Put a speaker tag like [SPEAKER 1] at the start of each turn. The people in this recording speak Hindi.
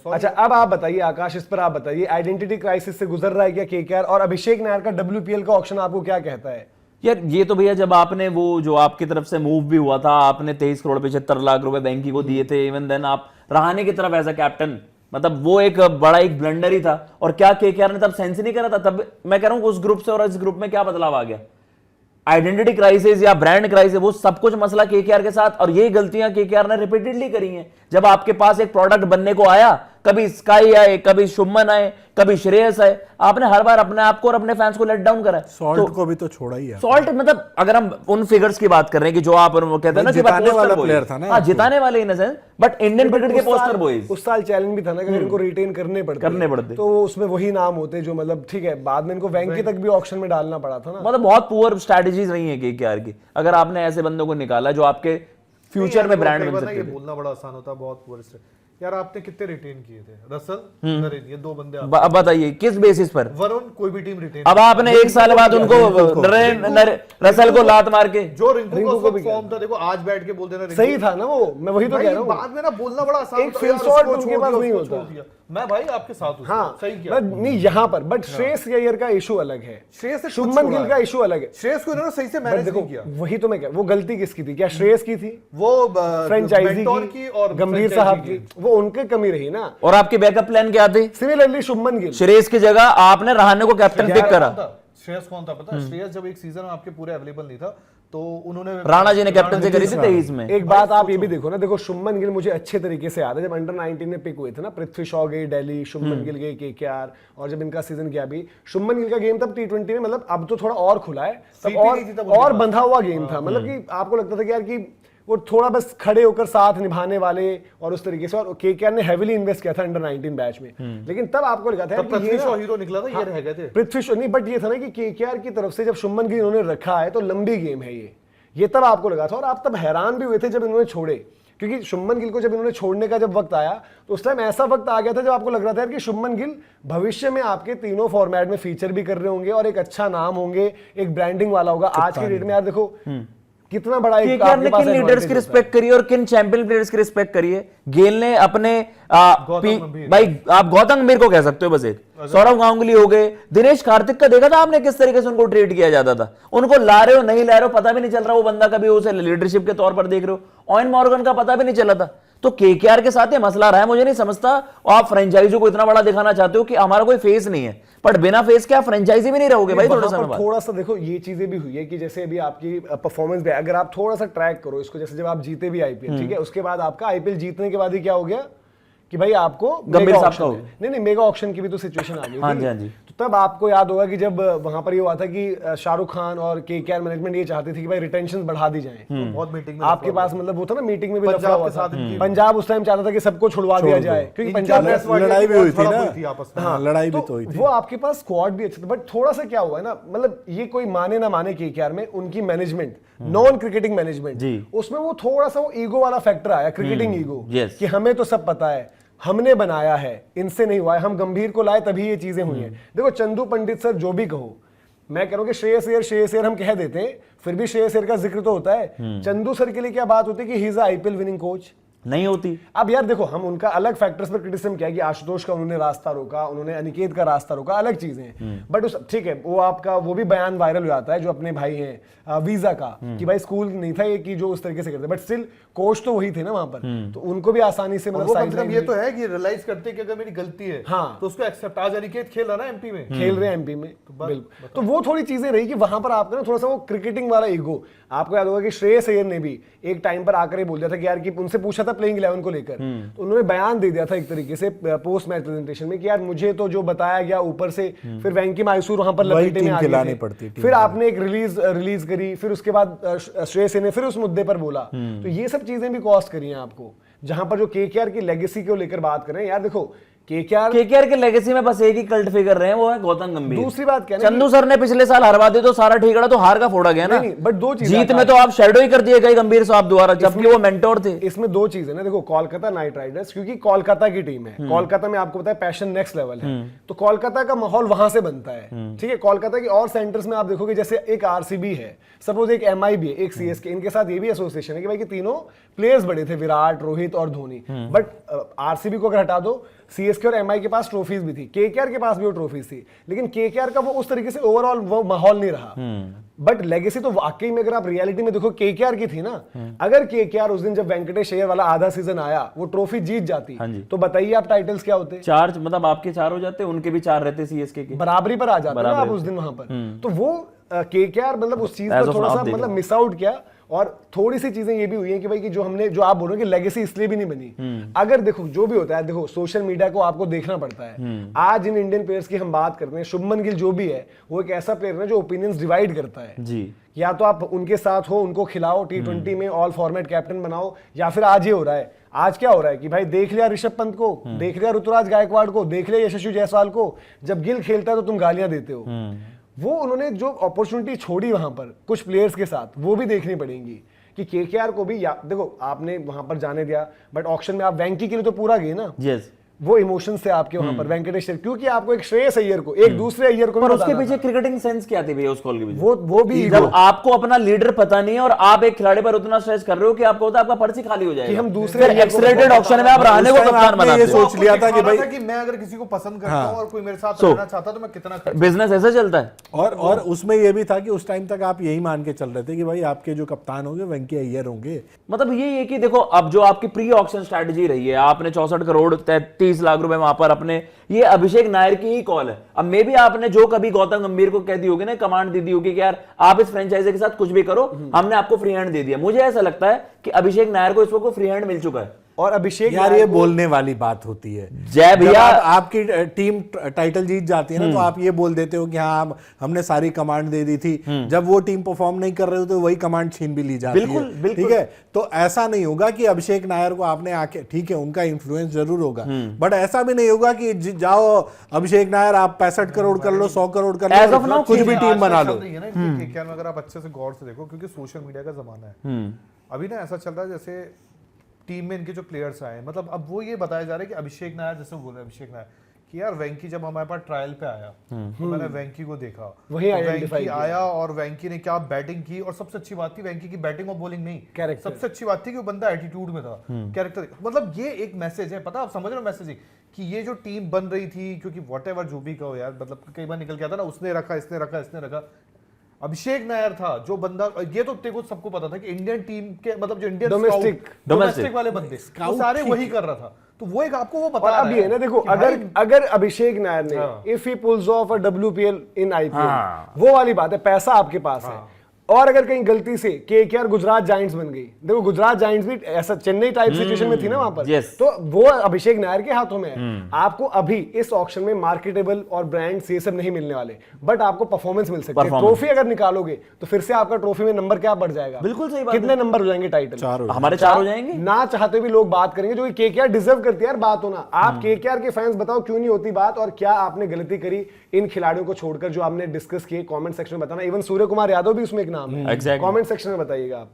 [SPEAKER 1] अच्छा अब आप बताइए आकाश, इस पर आप बताइए, आइडेंटिटी क्राइसिस से गुजर रहा है क्या केकेआर, और अभिषेक नायर का WPL का ऑक्शन आपको क्या कहता है?
[SPEAKER 2] यार ये तो भैया, जब आपने वो जो आपकी तरफ से मूव भी हुआ था, आपने 23 करोड़ 75 लाख रुपए बैंकी को दिए थे, इवन देन आप रहाणे की तरफ एज अ कैप्टन, मतलब वो एक बड़ा एक ब्लंडर ही था। और क्या केकेआर ने तब सेंस नहीं करा था? तब मैं कह रहा हूं उस ग्रुप से और इस ग्रुप में क्या बदलाव आ गया? आइडेंटिटी क्राइसिस या ब्रांड क्राइसिस, वो सब कुछ मसला केकेआर के साथ, और यही गलतियां केकेआर ने रिपीटेडली करी हैं। जब आपके पास एक प्रोडक्ट बनने को आया, कभी स्काई आए, कभी शुभमन आए, कभी श्रेयस आए, आपने हर बार अपने आप को और अपने फैंस को लेट डाउन करा।
[SPEAKER 3] सॉल्ट को भी तो छोड़ा ही है।
[SPEAKER 2] सॉल्ट मतलब अगर हम उन फिगर्स की बात कर रहे हैं कि जो आप कहते हैं ना कि
[SPEAKER 3] जिताने वाला प्लेयर था ना,
[SPEAKER 2] हाँ जिताने वाले in sense, but Indian cricket के पोस्टर बॉयज।
[SPEAKER 1] उस साल चैलेंज भी था ना कि अगर इनको रिटेन करने पड़ते तो उसमें वही नाम होते जो मतलब ठीक है, बाद में इनको वेंकी तक भी ऑक्शन में डालना पड़ा था ना।
[SPEAKER 2] मतलब बहुत पुअर स्ट्रेटजीज रही है केकेआर की, अगर आपने ऐसे बंदों को निकाला जो आपके फ्यूचर में ब्रांड बन सकते
[SPEAKER 4] थे। बोलना बड़ा आसान होता है, बहुत पुअर यार। आपने कितने रिटेन किए थे? रसल, नरेन, ये दो बंदे।
[SPEAKER 2] अब बताइए किस बेसिस पर?
[SPEAKER 4] वरुण कोई भी टीम रिटेन।
[SPEAKER 2] अब आपने एक साल बाद उनको रसल को लात मार के,
[SPEAKER 4] जो रिंकू को भी फॉर्म था, देखो आज बैठ के बोल देना
[SPEAKER 1] सही था ना वो, मैं वही तो कह रहा हूं।
[SPEAKER 4] बाद में ना बोलना बड़ा आसान
[SPEAKER 1] एक फिलशॉट उनके पास नहीं होता।
[SPEAKER 4] मैं भाई आपके साथ हूं।
[SPEAKER 1] हाँ,
[SPEAKER 4] सही किया
[SPEAKER 1] नहीं यहाँ पर, बट श्रेयस अय्यर का इशू अलग है,
[SPEAKER 4] श्रेयस से
[SPEAKER 1] शुभमन गिल का इशू अलग है।
[SPEAKER 4] श्रेयस को इन्होंने सही से मैनेज नहीं किया।
[SPEAKER 1] वही तो मैं कह, वो गलती किसकी थी? क्या श्रेयस की थी?
[SPEAKER 4] वो
[SPEAKER 1] फ्रेंचाइजी की और गंभीर साहब की, वो उनके कमी रही ना।
[SPEAKER 2] और आपके बैकअप प्लान क्या थे?
[SPEAKER 1] सिमिलरली शुभमन गिल,
[SPEAKER 2] श्रेयस की जगह आपने रहाणे को कैप्टन पिक करा।
[SPEAKER 4] श्रेयस कौन था पता है? श्रेयस जब एक सीजन में आपके पूरे अवेलेबल नहीं था तो उन्होंने
[SPEAKER 2] राणा जी ने कैप्टनसी करी थी 23 में।
[SPEAKER 1] एक बात आप ये भी देखो ना, देखो शुभमन गिल मुझे अच्छे तरीके से याद है, जब अंडर 19 में पिक हुए थे ना, पृथ्वी शॉ गई दिल्ली, शुभमन गिल गए केकेआर, और जब इनका सीजन गया भी, शुभमन गिल का गेम तब T20 में, मतलब अब तो थोड़ा और खुला है, तब और बंधा हुआ गेम था। मतलब कि आपको लगता था कि यार कि वो थोड़ा बस खड़े होकर साथ निभाने वाले और उस तरीके से, और केकेआर ने हेवीली इन्वेस्ट किया था अंडर 19 बैच में। लेकिन तब आपको लगा था
[SPEAKER 4] पृथ्वी शॉ हीरो निकला था, ये रह गए थे
[SPEAKER 1] पृथ्वी शॉ नहीं, बट ये था ना कि केकेआर की तरफ से जब शुभमन गिल इन्होंने रखा है तो लंबी गेम है ये तब आपको लगा था। और आप तब हैरान भी हुए थे जब इन्होंने छोड़े, क्योंकि शुभमन गिल को जब इन्होंने छोड़ने का जब वक्त आया तो उस टाइम ऐसा वक्त आ गया था जब आपको लग रहा था कि शुभमन गिल भविष्य में आपके तीनों फॉर्मेट में फीचर भी कर रहे होंगे और एक अच्छा नाम होंगे, एक ब्रांडिंग वाला होगा। आज की डेट में यार देखो कितना बड़ा एक
[SPEAKER 2] आपके पास किन लीडर्स की रिस्पेक्ट करी और किन चैंपियन प्लेयर्स की रिस्पेक्ट करी है। गेल ने अपने भाई आप गौतम गंभीर को कह सकते हो, बस एक सौरव गांगुली हो गए, दिनेश कार्तिक का देखा था आपने किस तरीके से उनको ट्रीट किया जाता था। उनको ला रहे हो नहीं ला रहे हो पता भी नहीं चल रहा, वो बंदा कभी उसे लीडरशिप के तौर पर देख रहे हो। ऑयन मॉर्गन का पता भी नहीं चला था। तो केकेआर के साथ ये मसला रहा है, मुझे नहीं समझता। आप फ्रेंचाइजी को इतना बड़ा दिखाना चाहते हो कि हमारा कोई फेस नहीं है, बट बिना फेस के आप फ्रेंचाइजी भी नहीं रहोगे भाई।
[SPEAKER 1] थोड़ा सा देखो ये चीजें भी हुई है कि जैसे अभी आपकी परफॉर्मेंस भी, अगर आप थोड़ा सा ट्रैक करो इसको, जैसे जब आप जीते भी आईपीएल, ठीक है, उसके बाद आपका आईपीएल जीतने के बाद ही क्या हो गया कि भाई आपको
[SPEAKER 2] गंभीर साहब
[SPEAKER 1] नहीं मेगा ऑक्शन की भी तो सिचुएशन आ गई।
[SPEAKER 2] हाँ जी, हाँ जी।
[SPEAKER 1] तो तब आपको याद होगा कि जब वहां पर ये हुआ था कि शाहरुख खान और केकेआर मैनेजमेंट ये चाहती थी कि भाई रिटेंशन बढ़ा दी जाए।
[SPEAKER 4] बहुत मीटिंग में
[SPEAKER 1] आपके पास मतलब वो था ना, मीटिंग में भी लफड़ा हुआ था। पंजाब उस टाइम चाहता था कि सबको छुड़वा दिया जाए, क्योंकि पंजाब में
[SPEAKER 3] लड़ाई भी हुई थी ना आपस में। हाँ, लड़ाई भी तो हुई थी।
[SPEAKER 1] वो आपके पास स्क्वाड भी अच्छा था, बट थोड़ा सा क्या हुआ है ना, मतलब ये कोई माने ना माने केकेआर में उनकी मैनेजमेंट, नॉन क्रिकेटिंग मैनेजमेंट, उसमें वो थोड़ा सा वो ईगो वाला फैक्टर आया, क्रिकेटिंग ईगो, कि हमें तो सब पता है, हमने बनाया है, इनसे नहीं हुआ है, हम गंभीर को लाए तभी ये चीजें हुई हैं। देखो चंदू पंडित सर जो भी कहो, मैं कह रहा हूं कि श्रेयस अय्यर हम कह देते हैं, फिर भी श्रेयस अय्यर का जिक्र तो होता है। चंदू सर के लिए क्या बात होती है कि he is IPL winning coach,
[SPEAKER 2] नहीं होती।
[SPEAKER 1] अब यार देखो हम उनका अलग फैक्टर्स पर क्रिटिसिज्म किया कि आशुतोष का उन्होंने रास्ता रोका, उन्होंने अनिकेत का रास्ता रोका, अलग चीजें हैं। बट उस ठीक है, वो आपका वो भी बयान वायरल हो जाता है जो अपने भाई हैं वीजा का, कि भाई स्कूल नहीं था ये कि जो उस तरीके से करते, बट स्टिल कोच तो वही थे ना वहां पर, तो उनको भी आसानी से
[SPEAKER 4] मतलब ये तो है कि रियलाइज करते कि अगर मेरी गलती है, हाँ, तो उसको एक्सेप्ट। आज अनिकेत खेल रहा ना एमपी में,
[SPEAKER 1] खेल रहे हैं एमपी में, बिल्कुल। तो वो थोड़ी चीजें रही कि वहां पर आपका ना थोड़ा सा वो क्रिकेटिंग वाला ईगो। आपको याद होगा कि श्रेयस अय्यर ने भी एक टाइम पर आकर ये बोल दिया था कि यार कि उनसे पूछा था प्लेइंग 11 को लेकर, तो उन्होंने बयान दे दिया था एक तरीके से पोस्ट मैच प्रेजेंटेशन में कि यार मुझे तो जो बताया गया ऊपर से, फिर वेंकी मैसूर वहां पर लपेटे में आ गए, फिर आपने एक रिलीज करी, फिर उसके बाद श्रेयस ने फिर उस मुद्दे पर बोला। तो ये सब चीजें भी कॉस्ट करी हैं आपको, जहां पर जो केकेआर की लेगेसी को लेकर बात कर रहे हैं। यार देखो केकेआर
[SPEAKER 2] के लेगेसी में बस एक ही कल्ट फिगर रहे हैं, वो है गौतम गंभीर।
[SPEAKER 1] दूसरी बात क्या,
[SPEAKER 2] चंदू सर ने पिछले साल हरवा दिया तो सारा ठीकड़ा तो हार का फोड़ा गया ना।
[SPEAKER 1] बट दो चीज
[SPEAKER 2] जीत में तो आप शेडो ही कर दिए गए गंभीर साहब द्वारा, जबकि वो मेंटोर थे।
[SPEAKER 1] इसमें दो चीजें ना, देखो कोलकाता नाइट राइडर्स क्योंकि कोलकाता की टीम है, कोलकाता में आपको पता है पैशन नेक्स्ट लेवल है, तो कोलकाता का माहौल वहां से बनता है, ठीक है। कोलकाता की और सेंटर्स में आप देखोगे जैसे एक आरसीबी है, सपोज एक एमआई भी है, एक सीएसके, इनके साथ ये भी एसोसिएशन है कि भाई कि तीनों प्लेयर्स बड़े थे, विराट, रोहित और धोनी, बट आरसीबी को अगर हटा दो सीएसके और एमआई के पास ट्रॉफीज भी थी, केकेआर के पास भी वो ट्रॉफीज थी, लेकिन केकेआर का वो उस तरीके से ओवरऑल वो माहौल नहीं रहा। बट लेगेसी तो वाकई में अगर आप रियलिटी में देखो केकेआर की थी ना। अगर केकेआर उस दिन जब वेंकटेश अय्यर वाला आधा सीजन आया वो ट्रॉफी जीत जाती, तो बताइए आप टाइटल्स क्या होते?
[SPEAKER 2] 4 मतलब आपके 4 हो जाते, उनके भी 4 रहते सीएसके के,
[SPEAKER 1] बराबरी पर आ जाते ना आप उस दिन वहां पर। तो वो केकेआर मतलब उस चीज पर थोड़ा सा मतलब मिस आउट किया। और थोड़ी सी चीजें ये भी हुई हैं कि भाई कि जो आप बोल रहे हो कि लेगेसी इसलिए भी नहीं बनी। अगर देखो जो भी होता है, देखो सोशल मीडिया को आपको देखना पड़ता है। आज इन इंडियन प्लेयर्स की हम बात करते हैं, शुभमन गिल जो भी है वो एक ऐसा प्लेयर है जो ओपिनियंस डिवाइड करता है
[SPEAKER 2] जी।
[SPEAKER 1] या तो आप उनके साथ हो, उनको खिलाओ, T20 में ऑल फॉर्मेट कैप्टन बनाओ, या फिर आज ये हो रहा है, आज क्या हो रहा है कि भाई देख लिया ऋषभ पंत को, देख लिया ऋतुराज गायकवाड़ को, देख लिया यशस्वी जायसवाल को, जब गिल खेलता है तो तुम गालियां देते हो। वो उन्होंने जो अपॉर्चुनिटी छोड़ी वहां पर कुछ प्लेयर्स के साथ, वो भी देखनी पड़ेगी कि केकेआर को भी देखो आपने वहां पर जाने दिया, बट ऑक्शन में आप वेंकी के लिए तो पूरा गए ना।
[SPEAKER 2] यस,
[SPEAKER 1] वो इमोशंस थे आपके वहां पर वेंकटेश अय्यर, क्योंकि आपको एक श्रेयस अय्यर को, एक दूसरे अय्यर को,
[SPEAKER 2] पर उसके पीछे क्रिकेटिंग सेंस क्या थी भैया उस कॉल के पीछे?
[SPEAKER 1] वो भी
[SPEAKER 2] जब आपको अपना लीडर पता नहीं है और आप एक खिलाड़ी पर उतना स्ट्रेस कर रहे हो कि आपको होता है आपका पर्ची खाली हो जाएगा,
[SPEAKER 1] कि हम दूसरे
[SPEAKER 2] एक्सलेटेड ऑक्शन में आप रहाणे को कप्तान बनाते
[SPEAKER 3] ये सोच लिया था कि भाई
[SPEAKER 4] कि मैं अगर किसी को पसंद करता हूं और कोई मेरे साथ रहना चाहता तो मैं कितना
[SPEAKER 2] हो, बिजनेस ऐसे चलता है।
[SPEAKER 3] और उसमें ये भी था कि उस टाइम तक आप यही मान के चल रहे थे कि भाई आपके जो कप्तान होंगे वेंकी अय्यर होंगे।
[SPEAKER 2] मतलब ये है कि देखो अब जो आपकी प्री ऑक्शन स्ट्रैटेजी रही है, आपने 64 करोड़ 33 लाख रुपए वहां पर अपने, ये अभिषेक नायर की ही कॉल है। अब मे भी आपने जो कभी गौतम गंभीर को कह दी होगी ना, कमांड दे दी होगी कि यार आप इस फ्रेंचाइजी के साथ कुछ भी करो, हमने आपको फ्री हैंड दे दिया। मुझे ऐसा लगता है कि अभिषेक नायर को इस वक्त फ्री हैंड मिल चुका है।
[SPEAKER 1] और अभिषेक
[SPEAKER 3] यार ये बोलने वाली बात होती है।
[SPEAKER 2] जय भैया,
[SPEAKER 3] आपकी टीम टाइटल जीत जाती है ना, तो आप ये बोल देते हो कि हाँ हमने सारी कमांड दे दी थी। जब वो टीम परफॉर्म नहीं कर रहे हो तो वही कमांड छीन भी ली जाती है। ठीक है, तो ऐसा नहीं होगा कि अभिषेक नायर को आपने आके, ठीक है उनका इन्फ्लुएंस जरूर होगा, बट ऐसा भी नहीं होगा कि जाओ अभिषेक नायर आप 65 करोड़ कर लो, 100 करोड़ कर लो, कुछ भी टीम बना लो।
[SPEAKER 4] केकेआर में अगर आप अच्छे से गौर से देखो, क्योंकि सोशल मीडिया का जमाना है अभी ना, ऐसा चल रहा है जैसे टीम में इनके जो प्लेयर्स आए, मतलब अब वो ये बताया जा रहा है कि अभिषेक नायर, जैसे बोल रहे अभिषेक नायर कि यार वेंकी जब हमारे पास ट्रायल पे आया तो मैंने वेंकी को देखा,
[SPEAKER 1] वही
[SPEAKER 4] तो वेंकी आया और वेंकी ने क्या बैटिंग की। और सबसे अच्छी बात थी वेंकी की बैटिंग और बॉलिंग नहीं,
[SPEAKER 1] कैरेक्टर।
[SPEAKER 4] सबसे अच्छी बात थी कि वो बंदा एटीट्यूड में था, कैरेक्टर। मतलब ये एक मैसेज है, पता आप समझ रहे हो मैसेज कि ये जो टीम बन रही थी, क्योंकि व्हाटएवर जो भी कहो यार, मतलब कई बार निकल के आता ना, उसने रखा, इसने रखा, इसने रखा। अभिषेक नायर था जो बंदा, ये तो तेरे को सबको पता था कि इंडियन टीम के, मतलब जो इंडियन डोमेस्टिक वाले बंदे वो सारे वही कर रहा था। तो वो एक आपको वो बता
[SPEAKER 1] रहा है ना, देखो अगर अभिषेक नायर ने if he pools of a WPL in IPL, वो वाली बात है, पैसा आपके पास है। और अगर कहीं गलती से केकेआर गुजरात जायंट्स बन गई, देखो गुजरात जायंट्स भी ऐसा चेन्नई टाइप सिचुएशन में थी ना वहां पर, तो वो अभिषेक नायर के हाथों में है। आपको अभी इस ऑक्शन में मार्केटेबल और ब्रांड्स ये सब नहीं मिलने वाले, बट आपको परफॉर्मेंस मिल सकती है। ट्रॉफी अगर निकालोगे तो फिर से आपका ट्रॉफी में नंबर क्या बढ़ जाएगा?
[SPEAKER 2] बिल्कुल सही बात।
[SPEAKER 1] कितने नंबर हो जाएंगे? टाइटल
[SPEAKER 2] हमारे 4 हो जाएंगे।
[SPEAKER 1] ना चाहते भी लोग बात करेंगे, जो कि केकेआर डिजर्व करती है यार बात होना। आप केकेआर के फैंस बताओ क्यों नहीं होती बात, और क्या आपने गलती करी इन खिलाड़ियों को छोड़कर जो आपने डिस्कस किए? कमेंट सेक्शन में बताना। इवन सूर्य कुमार यादव भी उसमें एक नाम है, कमेंट सेक्शन में बताइएगा आप।